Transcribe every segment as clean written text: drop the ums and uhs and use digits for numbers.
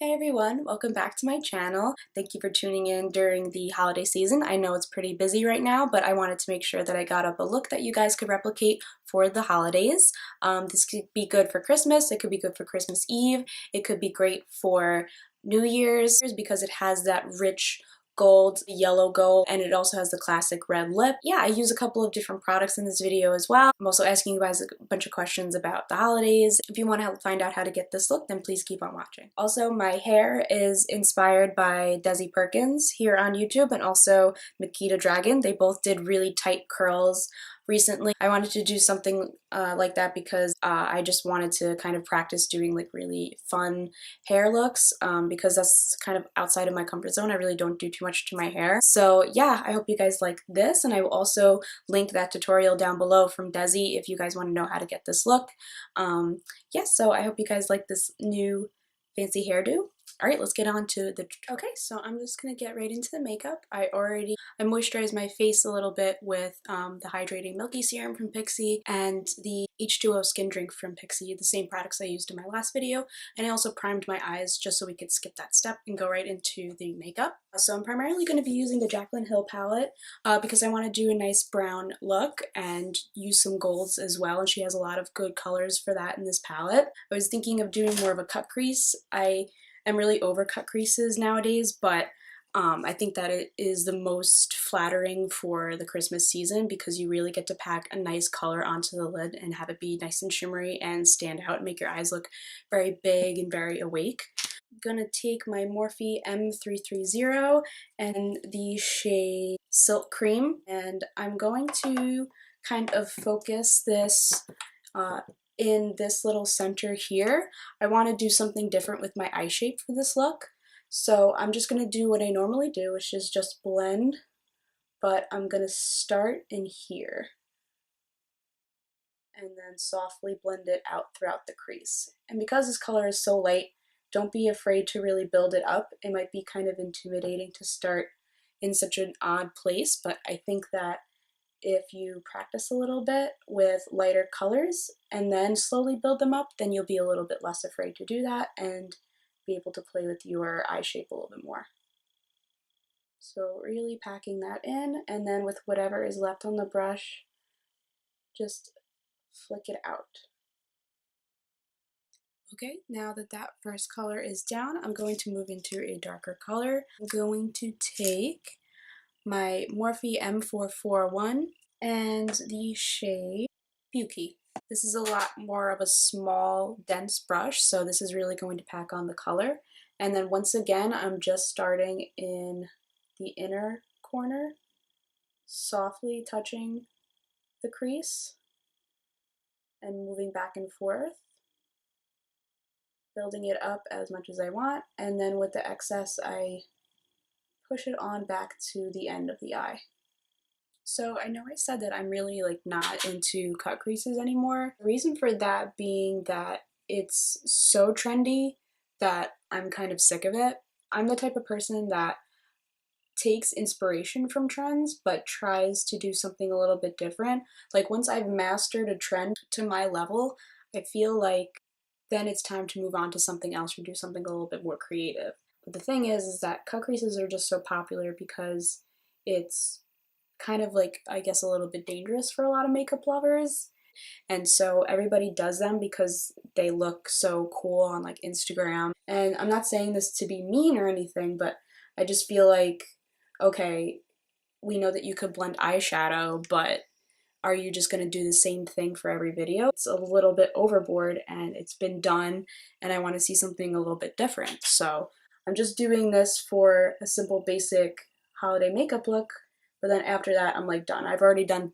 Hey everyone, welcome back to my channel. Thank you for tuning in during the holiday season. I know it's pretty busy right now, but I wanted to make sure that I got up a look that you guys could replicate for the holidays. This could be good for Christmas, it could be good for Christmas Eve, it could be great for New Year's because it has that rich gold, yellow gold, and it also has the classic red lip. Yeah, I use a couple of different products in this video as well. I'm also asking you guys a bunch of questions about the holidays. If you want to find out how to get this look, then please keep on watching. Also, my hair is inspired by Desi Perkins here on YouTube and also Makita Dragon. They both did really tight curls recently. I wanted to do something like that because I just wanted to kind of practice doing like really fun hair looks because that's kind of outside of my comfort zone. I really don't do too much to my hair. So yeah, I hope you guys like this, and I will also link that tutorial down below from Desi if you guys want to know how to get this look. Yeah, so I hope you guys like this new fancy hairdo. Alright, let's get on to the... Okay, so I'm just gonna get right into the makeup. I moisturized my face a little bit with the Hydrating Milky Serum from Pixi and the H2O Skin Drink from Pixi, the same products I used in my last video. And I also primed my eyes just so we could skip that step and go right into the makeup. So I'm primarily going to be using the Jaclyn Hill palette because I want to do a nice brown look and use some golds as well, and she has a lot of good colors for that in this palette. I was thinking of doing more of a cut crease. I am really over cut creases nowadays, but I think that it is the most flattering for the Christmas season because you really get to pack a nice color onto the lid and have it be nice and shimmery and stand out and make your eyes look very big and very awake. I'm gonna take my Morphe M330 and the shade Silk Cream, and I'm going to kind of focus this in this little center here. I want to do something different with my eye shape for this look. So I'm just going to do what I normally do, which is just blend, but I'm going to start in here and then softly blend it out throughout the crease. And because this color is so light, don't be afraid to really build it up. It might be kind of intimidating to start in such an odd place, but I think that if you practice a little bit with lighter colors and then slowly build them up, then you'll be a little bit less afraid to do that and be able to play with your eye shape a little bit more. So really packing that in, and then with whatever is left on the brush, just flick it out. Okay, now that that first color is down, I'm going to move into a darker color. I'm going to take my Morphe M441 and the shade Buki. This is a lot more of a small, dense brush, so this is really going to pack on the color. And then once again, I'm just starting in the inner corner, softly touching the crease and moving back and forth, building it up as much as I want, and then with the excess, I push it on back to the end of the eye. So I know I said that I'm really like not into cut creases anymore. The reason for that being that it's so trendy that I'm kind of sick of it. I'm the type of person that takes inspiration from trends but tries to do something a little bit different. Like once I've mastered a trend to my level, I feel like then it's time to move on to something else or do something a little bit more creative. But the thing is that cut creases are just so popular because it's kind of like, I guess, a little bit dangerous for a lot of makeup lovers. And so everybody does them because they look so cool on like Instagram. And I'm not saying this to be mean or anything, but I just feel like, okay, we know that you could blend eyeshadow, but are you just going to do the same thing for every video? It's a little bit overboard and it's been done, and I want to see something a little bit different. So I'm just doing this for a simple basic holiday makeup look, but then after that I'm like done. I've already done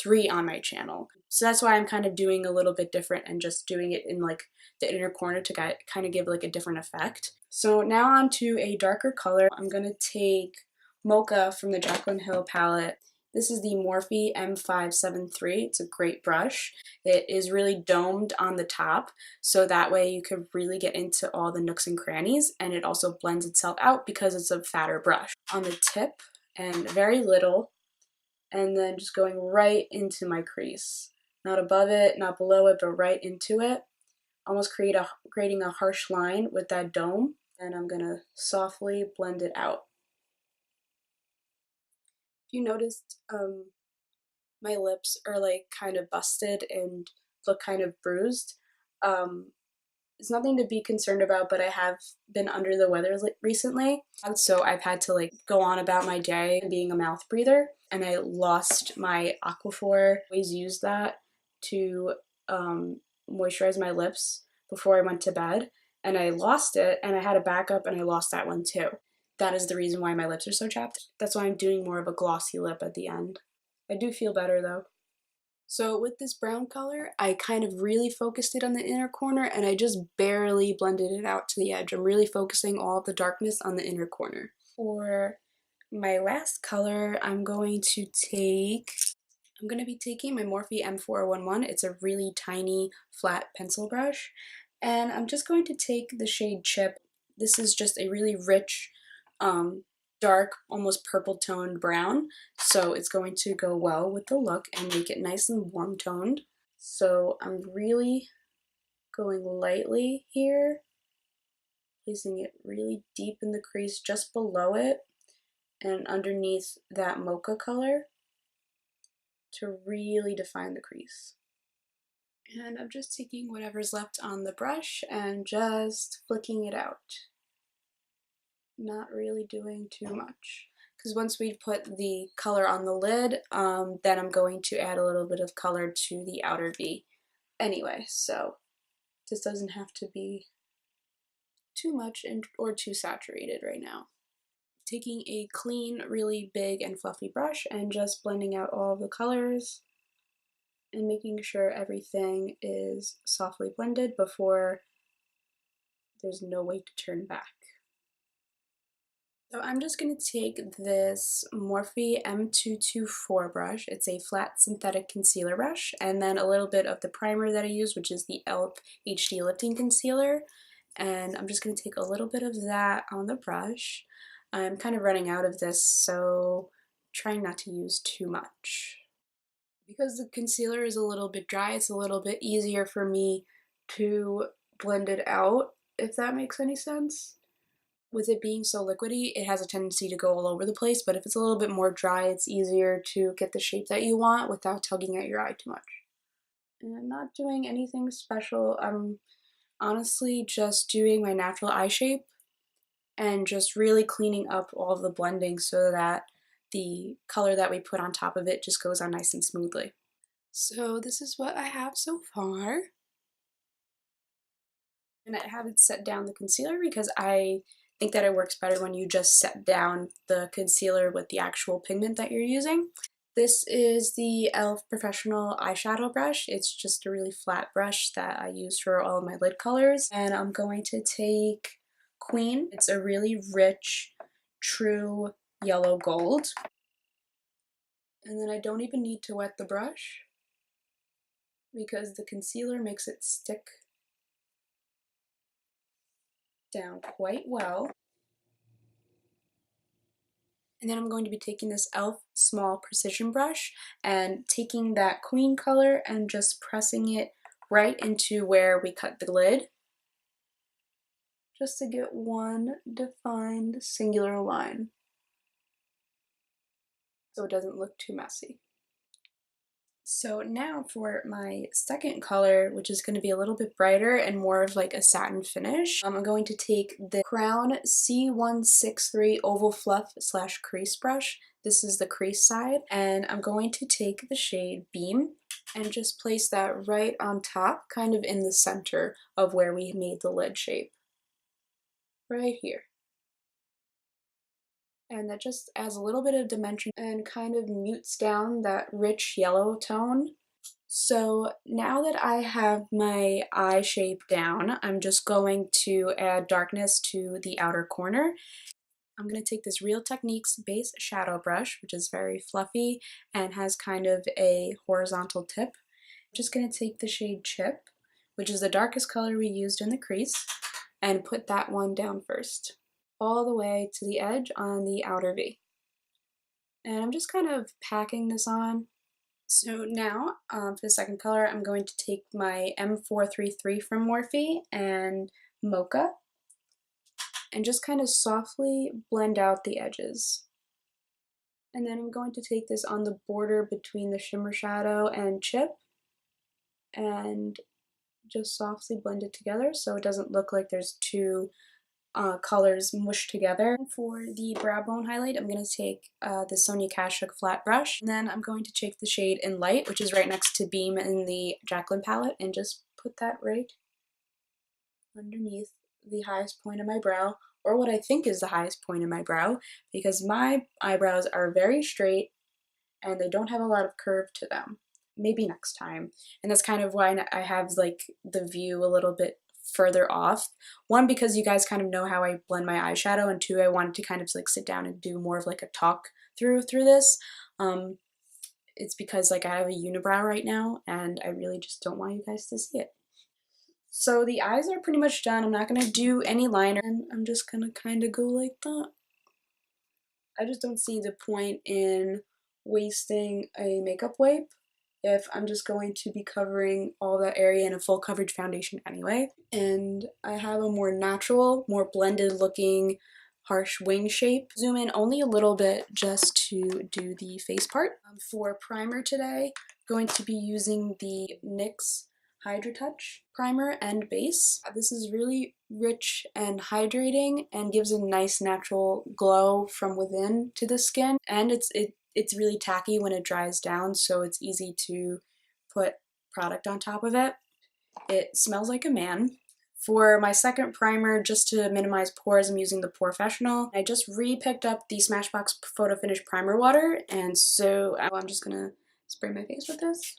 3 on my channel. So that's why I'm kind of doing a little bit different and just doing it in like the inner corner to kind of give like a different effect. So now on to a darker color. I'm going to take Mocha from the Jaclyn Hill palette. This is the Morphe M573. It's a great brush. It is really domed on the top, so that way you could really get into all the nooks and crannies, and it also blends itself out because it's a fatter brush. On the tip, and very little, and then just going right into my crease. Not above it, not below it, but right into it. Almost creating a harsh line with that dome. And I'm gonna softly blend it out. If you noticed, my lips are like kind of busted and look kind of bruised. Um, it's nothing to be concerned about, but I have been under the weather recently. So I've had to like go on about my day being a mouth breather, and I lost my Aquaphor. I always use that to moisturize my lips before I went to bed, and I lost it, and I had a backup, and I lost that one too. That is the reason why my lips are so chapped. That's why I'm doing more of a glossy lip at the end. I do feel better though. So with this brown color, I kind of really focused it on the inner corner and I just barely blended it out to the edge. I'm really focusing all of the darkness on the inner corner. For my last color, I'm going to be taking my Morphe M411. It's a really tiny flat pencil brush. And I'm just going to take the shade Chip. This is just a really rich, dark, almost purple toned brown. So it's going to go well with the look and make it nice and warm toned. So I'm really going lightly here, placing it really deep in the crease just below it and underneath that mocha color to really define the crease. And I'm just taking whatever's left on the brush and just flicking it out. Not really doing too much. Because once we put the color on the lid, then I'm going to add a little bit of color to the outer V. Anyway, so this doesn't have to be too much or too saturated right now. Taking a clean, really big and fluffy brush and just blending out all of the colors and making sure everything is softly blended before there's no way to turn back. So I'm just going to take this Morphe M224 brush. It's a flat synthetic concealer brush, and then a little bit of the primer that I use, which is the e.l.f. HD Lifting Concealer. And I'm just going to take a little bit of that on the brush. I'm kind of running out of this, so trying not to use too much. Because the concealer is a little bit dry, it's a little bit easier for me to blend it out, if that makes any sense. With it being so liquidy, it has a tendency to go all over the place, but if it's a little bit more dry, it's easier to get the shape that you want without tugging at your eye too much. And I'm not doing anything special. I'm honestly just doing my natural eye shape and just really cleaning up all of the blending so that the color that we put on top of it just goes on nice and smoothly. So this is what I have so far. And I haven't set down the concealer because I think that it works better when you just set down the concealer with the actual pigment that you're using. This is the e.l.f. Professional Eyeshadow Brush. It's just a really flat brush that I use for all of my lid colors. And I'm going to take Queen. It's a really rich, true yellow gold. And then I don't even need to wet the brush because the concealer makes it stick down quite well. And then I'm going to be taking this e.l.f. small precision brush and taking that Queen color and just pressing it right into where we cut the lid, just to get one defined singular line so it doesn't look too messy. So now for my second color, which is going to be a little bit brighter and more of like a satin finish, I'm going to take the Crown C163 Oval Fluff / Crease Brush. This is the crease side, and I'm going to take the shade Beam and just place that right on top, kind of in the center of where we made the lid shape. Right here. And that just adds a little bit of dimension and kind of mutes down that rich yellow tone. So now that I have my eye shape down, I'm just going to add darkness to the outer corner. I'm going to take this Real Techniques base shadow brush, which is very fluffy and has kind of a horizontal tip. I'm just going to take the shade Chip, which is the darkest color we used in the crease, and put that one down first, all the way to the edge on the outer V. And I'm just kind of packing this on. So now, for the second color, I'm going to take my M433 from Morphe and Mocha. and just kind of softly blend out the edges. And then I'm going to take this on the border between the shimmer shadow and chip and just softly blend it together so it doesn't look like there's two colors mushed together. For the brow bone highlight, I'm going to take the Sonia Kashuk flat brush, and then I'm going to take the shade in Light, which is right next to Beam in the Jacqueline palette, and just put that right underneath the highest point of my brow, or what I think is the highest point of my brow, because my eyebrows are very straight and they don't have a lot of curve to them. Maybe next time. And that's kind of why I have like the view a little bit further off. One, because you guys kind of know how I blend my eyeshadow, and two, I wanted to kind of like sit down and do more of like a talk through this. It's because like I have a unibrow right now and I really just don't want you guys to see it. So the eyes are pretty much done. I'm not gonna do any liner, and I'm just gonna kind of go like that. I just don't see the point in wasting a makeup wipe if I'm just going to be covering all that area in a full coverage foundation anyway. And I have a more natural, more blended looking harsh wing shape. Zoom in only a little bit just to do the face part. For primer today, I'm going to be using the NYX Hydra Touch primer and base. This is really rich and hydrating and gives a nice natural glow from within to the skin, and it's really tacky when it dries down, so it's easy to put product on top of it. It smells like a man. For my second primer, just to minimize pores, I'm using the Porefessional. I just re-picked up the Smashbox Photo Finish Primer Water, and so I'm just gonna spray my face with this.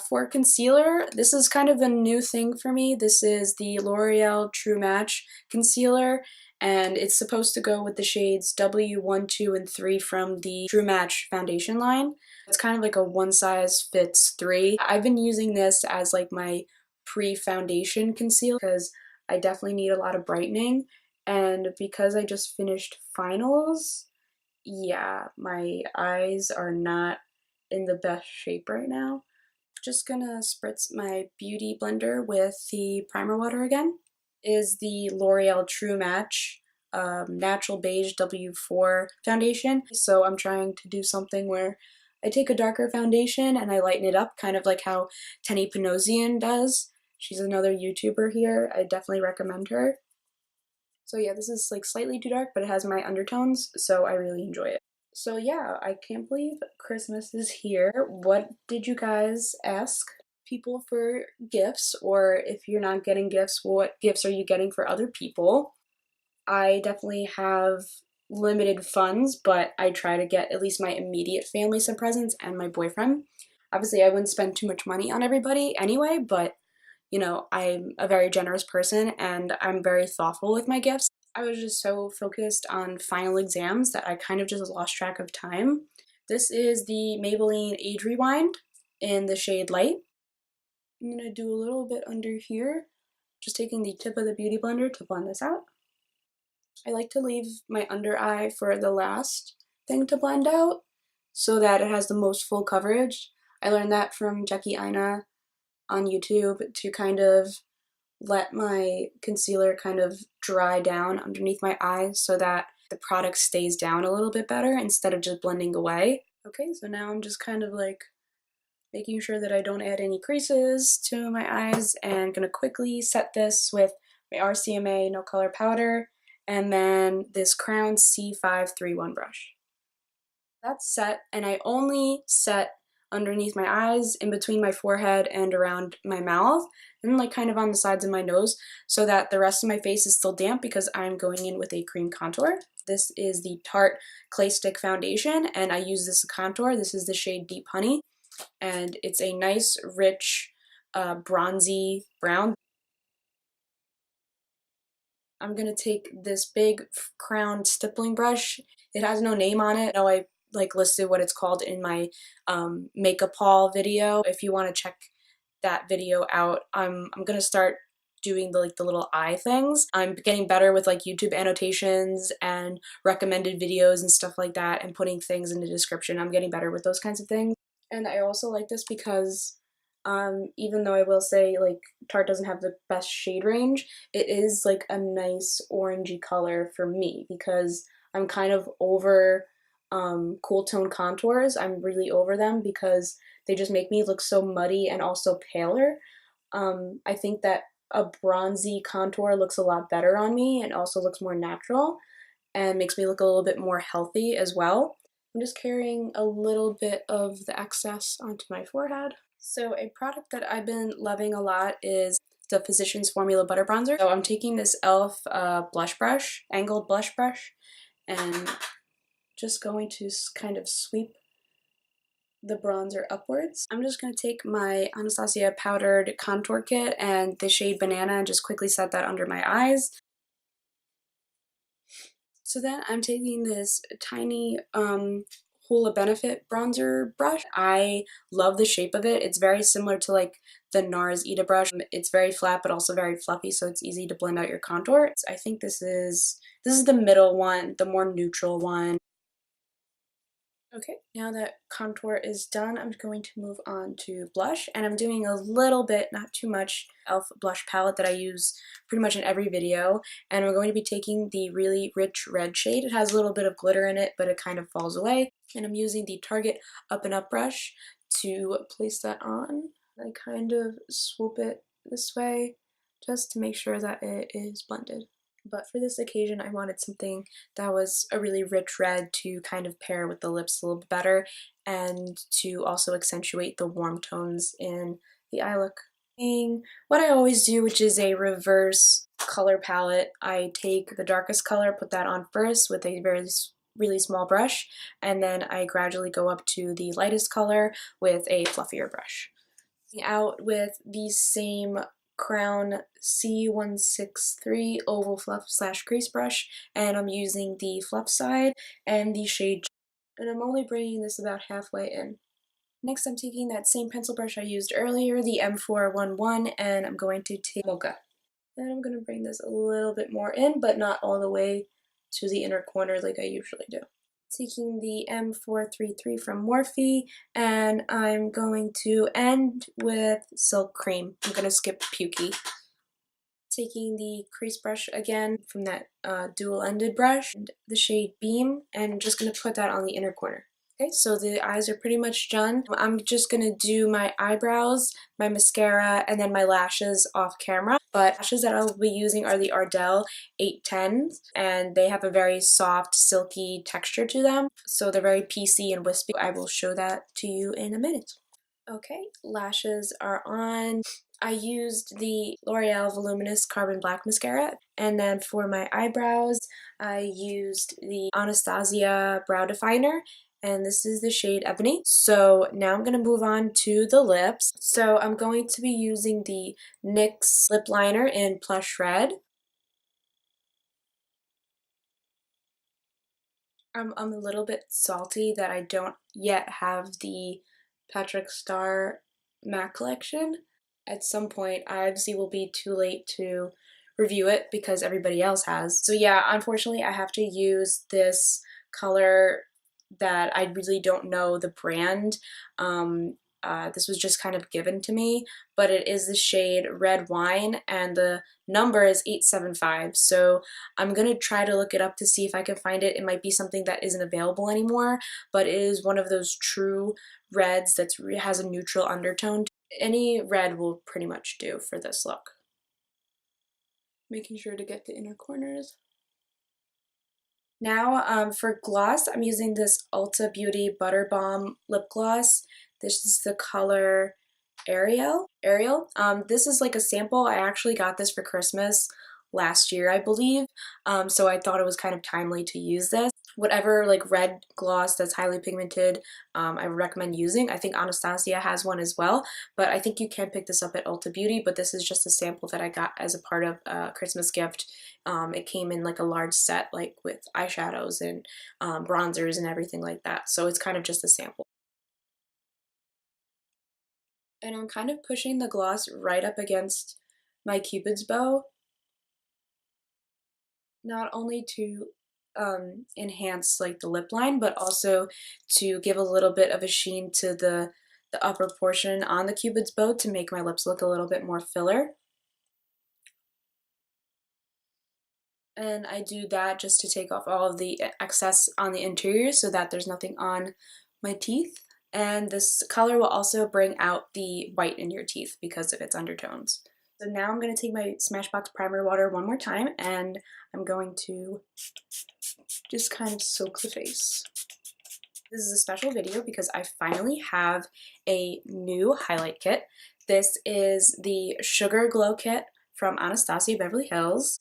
For concealer, this is kind of a new thing for me. This is the L'Oreal True Match Concealer, and it's supposed to go with the shades W1, 2, and 3 from the True Match foundation line. It's kind of like a one size fits three. I've been using this as like my pre-foundation concealer because I definitely need a lot of brightening, and because I just finished finals, yeah, my eyes are not in the best shape right now. Just gonna spritz my beauty blender with the primer water again. Is the L'Oreal True Match Natural Beige W4 foundation. So I'm trying to do something where I take a darker foundation and I lighten it up, kind of like how Tenny Panosian does. She's another YouTuber here. I definitely recommend her. So yeah, this is like slightly too dark, but it has my undertones, so I really enjoy it. So yeah, I can't believe Christmas is here. What did you guys ask people for gifts? Or if you're not getting gifts, what gifts are you getting for other people? I definitely have limited funds, but I try to get at least my immediate family some presents and my boyfriend. Obviously, I wouldn't spend too much money on everybody anyway, but you know, I'm a very generous person and I'm very thoughtful with my gifts. I was just so focused on final exams that I kind of just lost track of time. This is the Maybelline Age Rewind in the shade Light. I'm going to do a little bit under here, just taking the tip of the Beauty Blender to blend this out. I like to leave my under eye for the last thing to blend out so that it has the most full coverage. I learned that from Jackie Aina on YouTube to kind of let my concealer kind of dry down underneath my eyes so that the product stays down a little bit better instead of just blending away. Okay, so now I'm just kind of like making sure that I don't add any creases to my eyes, and gonna quickly set this with my RCMA No Color Powder and then this Crown C531 brush. That's set, and I only set underneath my eyes, in between my forehead and around my mouth, and like kind of on the sides of my nose, so that the rest of my face is still damp because I'm going in with a cream contour. This is the Tarte Clay Stick Foundation, and I use this contour. This is the shade Deep Honey, and it's a nice, rich, bronzy brown. I'm gonna take this big crown stippling brush. It has no name on it. I like listed what it's called in my makeup haul video. If you want to check that video out, I'm gonna start doing the the little eye things. I'm getting better with like YouTube annotations and recommended videos and stuff like that, and putting things in the description. I'm getting better with those kinds of things. And I also like this because Even though I will say like Tarte doesn't have the best shade range, it is like a nice orangey color for me because I'm kind of over cool tone contours. I'm really over them because they just make me look so muddy and also paler. I think that a bronzy contour looks a lot better on me and also looks more natural and makes me look a little bit more healthy as well. I'm just carrying a little bit of the excess onto my forehead. So a product that I've been loving a lot is the Physicians Formula Butter Bronzer. So I'm taking this e.l.f. Blush brush, angled blush brush, and just going to kind of sweep the bronzer upwards. I'm just going to take my Anastasia powdered contour kit and the shade Banana and just quickly set that under my eyes. So then I'm taking this tiny Hoola Benefit bronzer brush. I love the shape of it. It's very similar to like the NARS Ita brush. It's very flat but also very fluffy, so it's easy to blend out your contour. I think this is the middle one, the more neutral one. Okay, now that contour is done, I'm going to move on to blush, and I'm doing a little bit, not too much, e.l.f. blush palette that I use pretty much in every video, and I'm going to be taking the really rich red shade. It has a little bit of glitter in it, but it kind of falls away, and I'm using the Target Up and Up brush to place that on. I kind of swoop it this way just to make sure that it is blended. But for this occasion, I wanted something that was a really rich red to kind of pair with the lips a little bit better and to also accentuate the warm tones in the eye look. What I always do, which is a reverse color palette, I take the darkest color, put that on first with a really small brush, and then I gradually go up to the lightest color with a fluffier brush. Out with the same Crown C163 oval fluff / crease brush, and I'm using the fluff side and the shade, and I'm only bringing this about halfway in. Next, I'm taking that same pencil brush I used earlier, the M411, and I'm going to take Mocha. And I'm going to bring this a little bit more in, but not all the way to the inner corner like I usually do. Taking the M433 from Morphe, and I'm going to end with Silk Cream. I'm going to skip Pukey. Taking the crease brush again from that dual-ended brush, and the shade Beam, and just going to put that on the inner corner. Okay, so the eyes are pretty much done. I'm just going to do my eyebrows, my mascara, and then my lashes off camera. But lashes that I'll be using are the Ardell 810s, and they have a very soft, silky texture to them. So they're very piecey and wispy. I will show that to you in a minute. Okay, lashes are on. I used the L'Oreal Voluminous Carbon Black Mascara, and then for my eyebrows, I used the Anastasia Brow Definer, and this is the shade Ebony. So now I'm going to move on to the lips. So I'm going to be using the NYX lip liner in Plush Red. I'm a little bit salty that I don't yet have the Patrick Star MAC collection. At some point, I obviously will be too late to review it because everybody else has. So yeah, unfortunately I have to use this color that I really don't know the brand. This was just kind of given to me, but it is the shade Red Wine, and the number is 875. So I'm gonna try to look it up to see if I can find it. It might be something that isn't available anymore, but it is one of those true reds that has a neutral undertone. Any red will pretty much do for this look. Making sure to get the inner corners. Now for gloss, I'm using this Ulta Beauty Butter Balm lip gloss. This is the color Ariel. This is like a sample. I actually got this for Christmas last year, I believe, so I thought it was kind of timely to use this. Whatever like red gloss that's highly pigmented, I would recommend using. I think Anastasia has one as well, but I think you can pick this up at Ulta Beauty, but this is just a sample that I got as a part of a Christmas gift. It came in like a large set, like with eyeshadows and bronzers and everything like that, so it's kind of just a sample. And I'm kind of pushing the gloss right up against my Cupid's bow, not only to enhance like the lip line, but also to give a little bit of a sheen to the the upper portion on the Cupid's bow to make my lips look a little bit more filler. And I do that just to take off all of the excess on the interior so that there's nothing on my teeth. And this color will also bring out the white in your teeth because of its undertones. So now I'm going to take my Smashbox Primer Water one more time, and I'm going to just kind of soak the face. This is a special video because I finally have a new highlight kit. This is the Sugar Glow Kit from Anastasia Beverly Hills,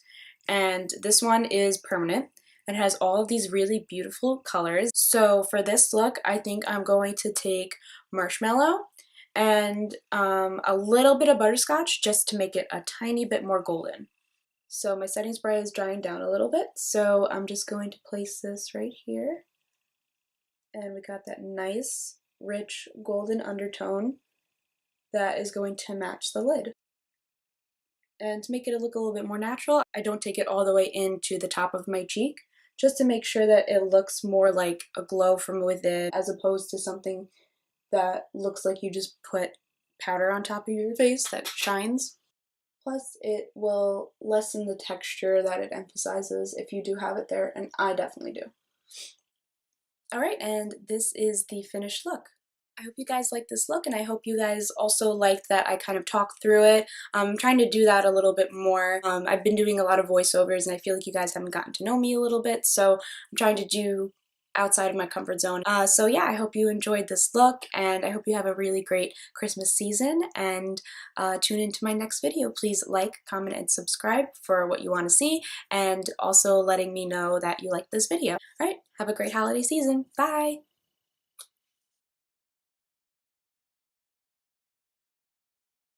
and this one is permanent and has all of these really beautiful colors. So for this look, I think I'm going to take Marshmallow and a little bit of Butterscotch just to make it a tiny bit more golden. So my setting spray is drying down a little bit, so I'm just going to place this right here. And we got that nice, rich, golden undertone that is going to match the lid. And to make it look a little bit more natural, I don't take it all the way into the top of my cheek, just to make sure that it looks more like a glow from within, as opposed to something that looks like you just put powder on top of your face that shines. Plus, it will lessen the texture that it emphasizes if you do have it there, and I definitely do. Alright, and this is the finished look. I hope you guys like this look, and I hope you guys also like that I kind of talk through it. I'm trying to do that a little bit more. I've been doing a lot of voiceovers, and I feel like you guys haven't gotten to know me a little bit, so I'm trying to do outside of my comfort zone. So yeah, I hope you enjoyed this look, and I hope you have a really great Christmas season, and tune into my next video. Please like, comment, and subscribe for what you want to see, and also letting me know that you like this video. Alright, have a great holiday season. Bye!